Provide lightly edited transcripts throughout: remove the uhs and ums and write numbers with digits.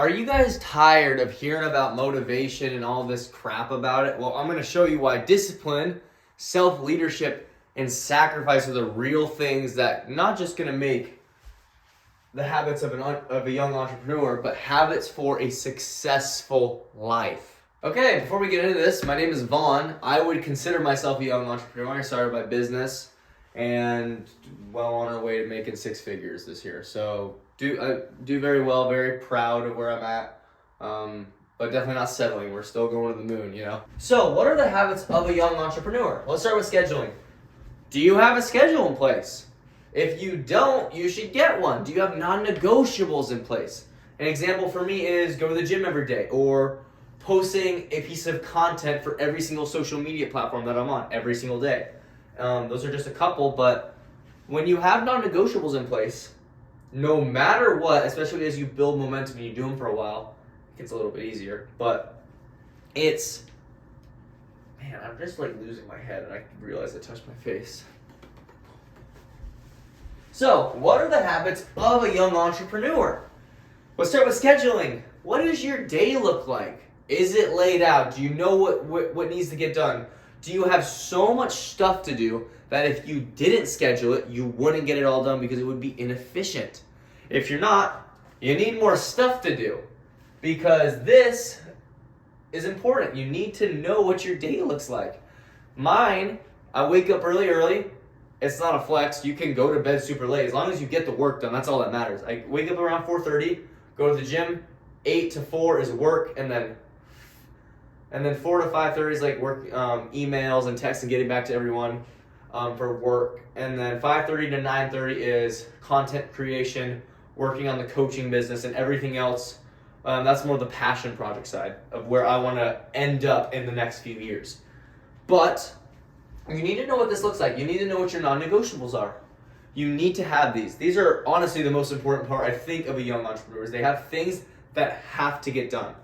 Are you guys tired of hearing about motivation and all this crap about it? Well, I'm going to show you why discipline, self-leadership, and sacrifice are the real things that not just going to make the habits of a young entrepreneur, but habits for a successful life. Okay, before we get into this, my name is Vaughn. I would consider myself a young entrepreneur. I started my business and well on our way to making six figures this year. So do very well, very proud of where I'm at, but definitely not settling. We're still going to the moon, you know? So what are the habits of a young entrepreneur? Let's start with scheduling. Do you have a schedule in place? If you don't, you should get one. Do you have non-negotiables in place? An example for me is go to the gym every day, or posting a piece of content for every single social media platform that I'm on every single day. Those are just a couple, but when you have non-negotiables in place, no matter what, especially as you build momentum and you do them for a while, it gets a little bit easier, but I'm just like losing my head and I realize I touched my face. So, what are the habits of a young entrepreneur? Let's start with scheduling. What does your day look like? Is it laid out? Do you know what needs to get done? Do you have so much stuff to do that if you didn't schedule it, you wouldn't get it all done because it would be inefficient? If you're not, you need more stuff to do because this is important. You need to know what your day looks like. Mine, I wake up early. It's not a flex. You can go to bed super late. As long as you get the work done, that's all that matters. I wake up around 4:30, go to the gym, 8 to 4 is work, and then 4 to 5:30 is like work, emails and texts and getting back to everyone for work. And then 5:30 to 9:30 is content creation, working on the coaching business and everything else. That's more the passion project side of where I want to end up in the next few years. But you need to know what this looks like. You need to know what your non-negotiables are. You need to have these. These are honestly the most important part, I think, of a young entrepreneur. They have things that have to get done.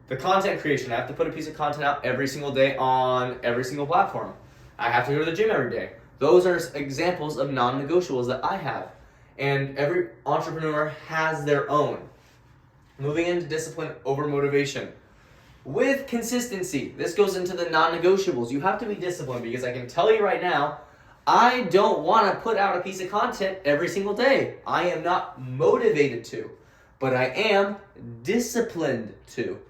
The content creation, I have to put a piece of content out every single day on every single platform. I have to go to the gym every day. Those are examples of non-negotiables that I have. And every entrepreneur has their own. Moving into discipline over motivation. With consistency, this goes into the non-negotiables. You have to be disciplined because I can tell you right now, I don't want to put out a piece of content every single day. I am not motivated to, but I am disciplined to.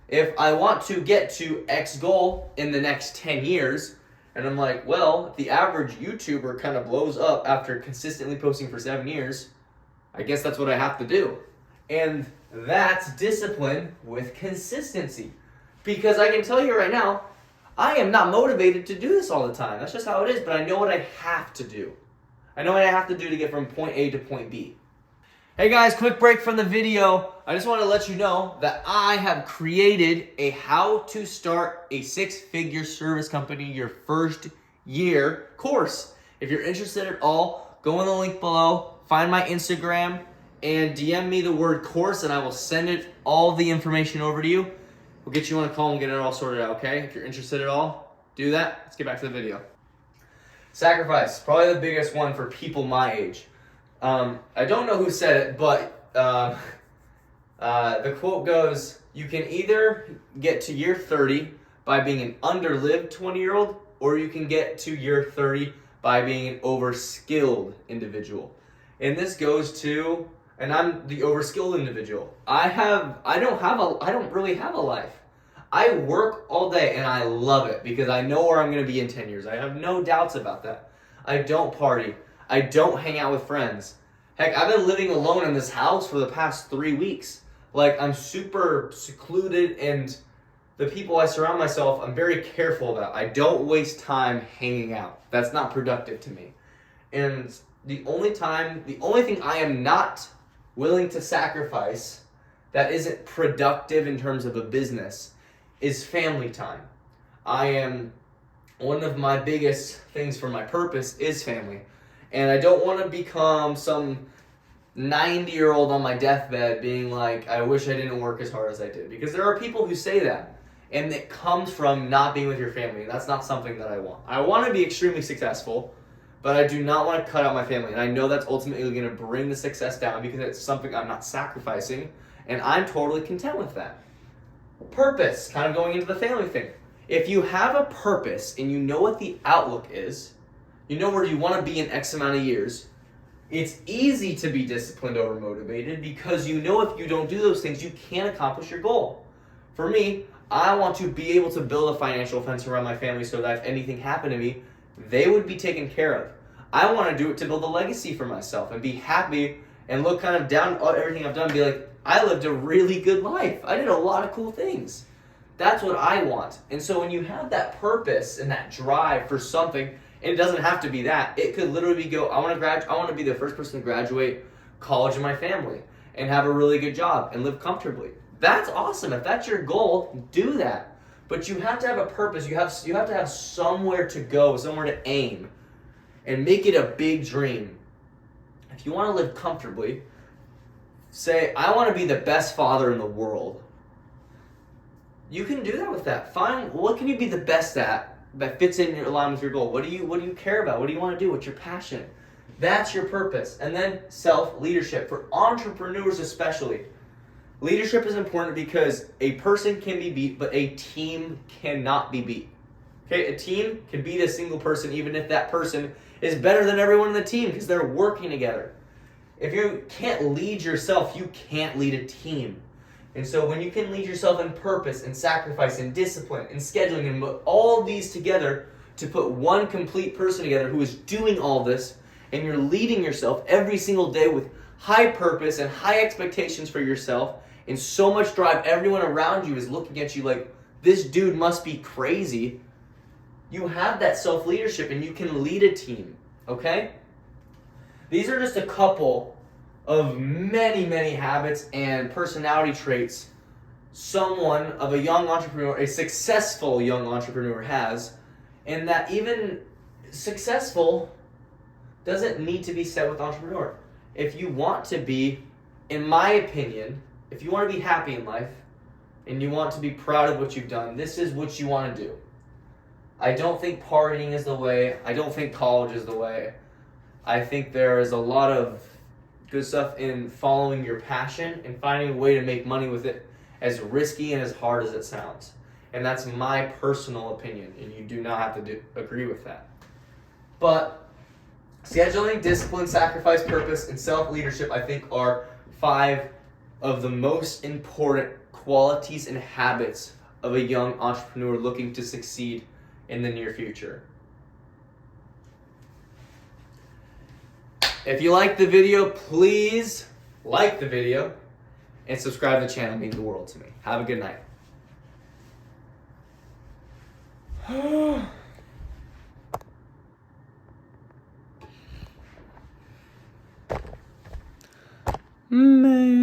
If I want to get to X goal in the next 10 years, and I'm like, well, the average YouTuber kind of blows up after consistently posting for 7 years, I guess that's what I have to do. And that's discipline with consistency. Because I can tell you right now, I am not motivated to do this all the time. That's just how it is, but I know what I have to do. I know what I have to do to get from point A to point B. Hey guys, quick break from the video. I just want to let you know that I have created a how to start a six-figure service company your first year course. If you're interested at all, go in the link below, find my Instagram, and DM me the word course and I will send it all the information over to you. We'll get you on a call and get it all sorted out, okay? If you're interested at all, do that. Let's get back to the video. Sacrifice, probably the biggest one for people my age. I don't know who said it, but the quote goes, you can either get to year 30 by being an underlived 20-year-old, or you can get to year 30 by being an overskilled individual. And this goes to, and I'm the overskilled individual. I don't really have a life. I work all day and I love it because I know where I'm going to be in 10 years. I have no doubts about that. I don't party. I don't hang out with friends. Heck, I've been living alone in this house for the past 3 weeks. Like, I'm super secluded, and the people I surround myself, I'm very careful about. I don't waste time hanging out. That's not productive to me. And the only thing I am not willing to sacrifice that isn't productive in terms of a business is family time. One of my biggest things for my purpose is family. And I don't want to become some 90-year-old on my deathbed being like, I wish I didn't work as hard as I did. Because there are people who say that. And it comes from not being with your family. And that's not something that I want. I want to be extremely successful, but I do not want to cut out my family. And I know that's ultimately going to bring the success down because it's something I'm not sacrificing. And I'm totally content with that. Purpose, kind of going into the family thing. If you have a purpose and you know what the outlook is, you know where you want to be in X amount of years, it's easy to be disciplined over motivated because you know if you don't do those things, you can't accomplish your goal. For me, I want to be able to build a financial fence around my family so that if anything happened to me, they would be taken care of. I want to do it to build a legacy for myself and be happy and look kind of down at everything I've done and be like, I lived a really good life. I did a lot of cool things. That's what I want. And so when you have that purpose and that drive for something, and it doesn't have to be that, it could literally go, I want to be the first person to graduate college in my family and have a really good job and live comfortably. That's awesome. If that's your goal, do that. But you have to have a purpose. You have to have somewhere to go, somewhere to aim, and make it a big dream. If you want to live comfortably, say, I want to be the best father in the world. You can do that with that. Find what can you be the best at that fits in your line with your goal. What do you care about? What do you want to do? What's your passion? That's your purpose. And then self-leadership. For entrepreneurs especially, leadership is important because a person can be beat, but a team cannot be beat. Okay, a team can beat a single person even if that person is better than everyone in the team because they're working together. If you can't lead yourself, you can't lead a team. And so when you can lead yourself in purpose and sacrifice and discipline and scheduling and put all these together to put one complete person together who is doing all this, and you're leading yourself every single day with high purpose and high expectations for yourself and so much drive, everyone around you is looking at you like, this dude must be crazy. You have that self-leadership and you can lead a team, okay? These are just a couple of many, many habits and personality traits someone of a young entrepreneur, a successful young entrepreneur has, and that even successful doesn't need to be said with entrepreneur. If you want to be, in my opinion, if you want to be happy in life and you want to be proud of what you've done, this is what you want to do. I don't think partying is the way. I don't think college is the way. I think there is a lot of good stuff in following your passion and finding a way to make money with it, as risky and as hard as it sounds. And that's my personal opinion, and you do not have to agree with that. But scheduling, discipline, sacrifice, purpose, and self-leadership, I think, are 5 of the most important qualities and habits of a young entrepreneur looking to succeed in the near future. If you like the video, please like the video and subscribe to the channel. It means the world to me. Have a good night. Man.